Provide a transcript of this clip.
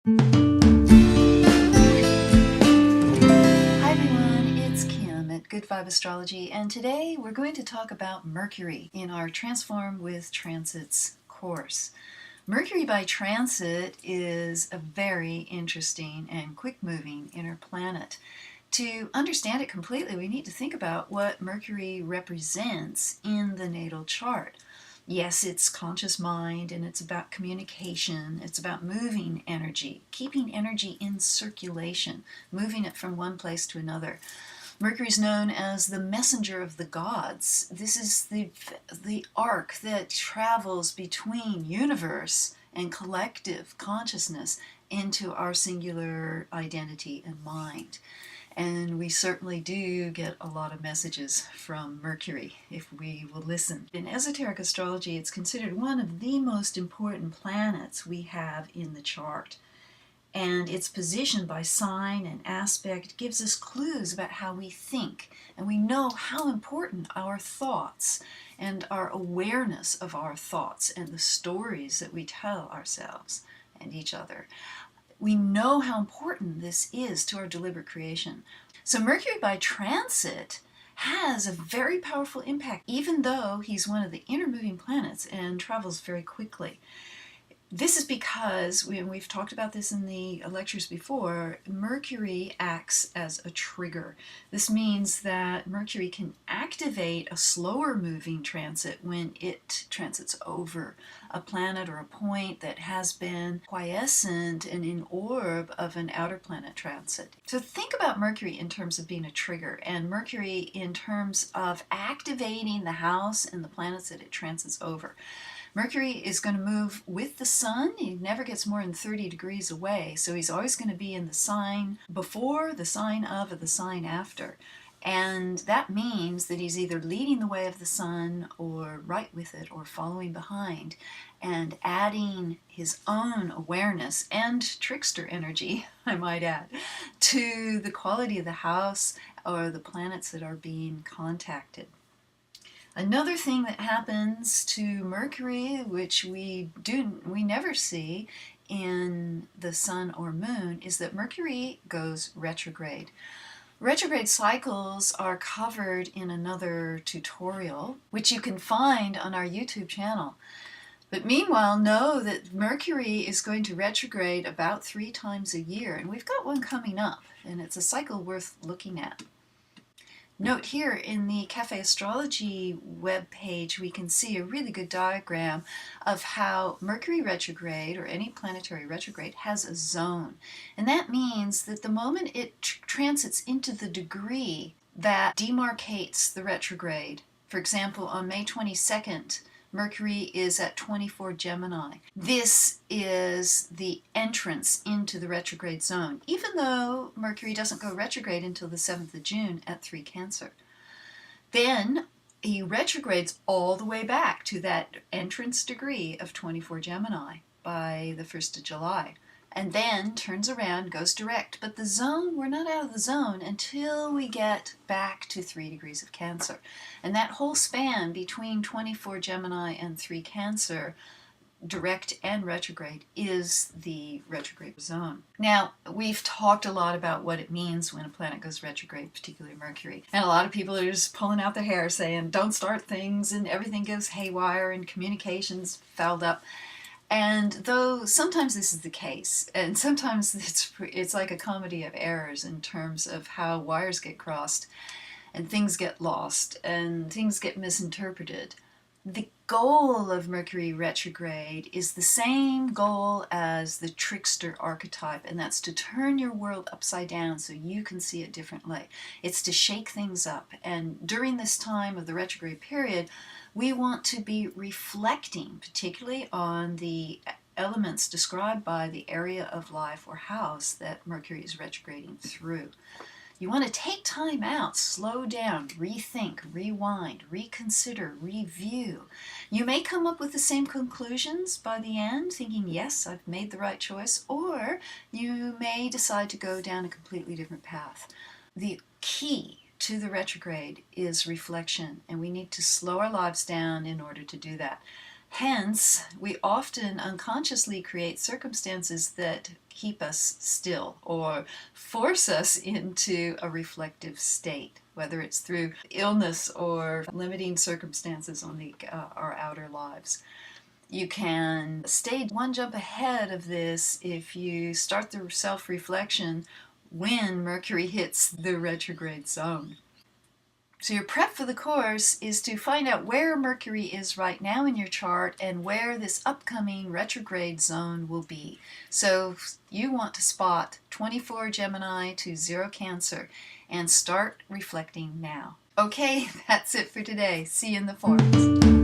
Hi everyone, it's Kim at Good Vibe Astrology, and today we're going to talk about Mercury in our Transform with Transits course. Mercury by transit is a very interesting and quick-moving inner planet. To understand it completely, we need to think about what Mercury represents in the natal chart. Yes, it's conscious mind, and it's about communication. It's about moving energy, keeping energy in circulation, moving it from one place to another. Mercury is known as the messenger of the gods. This is the arc that travels between universe and collective consciousness into our singular identity and mind. And we certainly do get a lot of messages from Mercury if we will listen. In esoteric astrology, it's considered one of the most important planets we have in the chart. And its position by sign and aspect gives us clues about how we think. And we know how important our thoughts and our awareness of our thoughts and the stories that we tell ourselves and each other. We know how important this is to our deliberate creation. So Mercury by transit has a very powerful impact, even though he's one of the inner moving planets and travels very quickly. This is because, we've talked about this in the lectures before, Mercury acts as a trigger. This means that Mercury can activate a slower moving transit when it transits over a planet or a point that has been quiescent and in orb of an outer planet transit. So think about Mercury in terms of being a trigger, and Mercury in terms of activating the house and the planets that it transits over. Mercury is going to move with the sun. He never gets more than 30 degrees away, so he's always going to be in the sign before, the sign of, or the sign after. And that means that he's either leading the way of the sun or right with it or following behind and adding his own awareness and trickster energy, I might add, to the quality of the house or the planets that are being contacted. Another thing that happens to Mercury, which we never see in the sun or moon, is that Mercury goes retrograde. Retrograde cycles are covered in another tutorial, which you can find on our YouTube channel. But meanwhile, know that Mercury is going to retrograde about 3 times a year, and we've got one coming up, and it's a cycle worth looking at. Note here in the Cafe Astrology webpage, we can see a really good diagram of how Mercury retrograde, or any planetary retrograde, has a zone. And that means that the moment it transits into the degree that demarcates the retrograde, for example, on May 22nd, Mercury is at 24 Gemini. This is the entrance into the retrograde zone, even though Mercury doesn't go retrograde until the 7th of June at 3 Cancer. Then he retrogrades all the way back to that entrance degree of 24 Gemini by the 1st of July. And then turns around, goes direct. But the zone, we're not out of the zone until we get back to 3 degrees of Cancer. And that whole span between 24 Gemini and 3 Cancer, direct and retrograde, is the retrograde zone. Now, we've talked a lot about what it means when a planet goes retrograde, particularly Mercury. And a lot of people are just pulling out their hair saying, don't start things, and everything goes haywire, and communications fouled up. And though sometimes this is the case, and sometimes it's like a comedy of errors in terms of how wires get crossed and things get lost and things get misinterpreted, the goal of Mercury retrograde is the same goal as the trickster archetype, and that's to turn your world upside down so you can see it differently. It's to shake things up. And during this time of the retrograde period, we want to be reflecting particularly on the elements described by the area of life or house that Mercury is retrograding through. You want to take time out, slow down, rethink, rewind, reconsider, review. You may come up with the same conclusions by the end, thinking, yes, I've made the right choice, or you may decide to go down a completely different path. The key to the retrograde is reflection, and we need to slow our lives down in order to do that. Hence, we often unconsciously create circumstances that keep us still or force us into a reflective state, whether it's through illness or limiting circumstances on our outer lives. You can stay one jump ahead of this if you start the self-reflection when Mercury hits the retrograde zone. So your prep for the course is to find out where Mercury is right now in your chart and where this upcoming retrograde zone will be. So you want to spot 24 Gemini to 0 Cancer and start reflecting now. Okay, that's it for today. See you in the forums.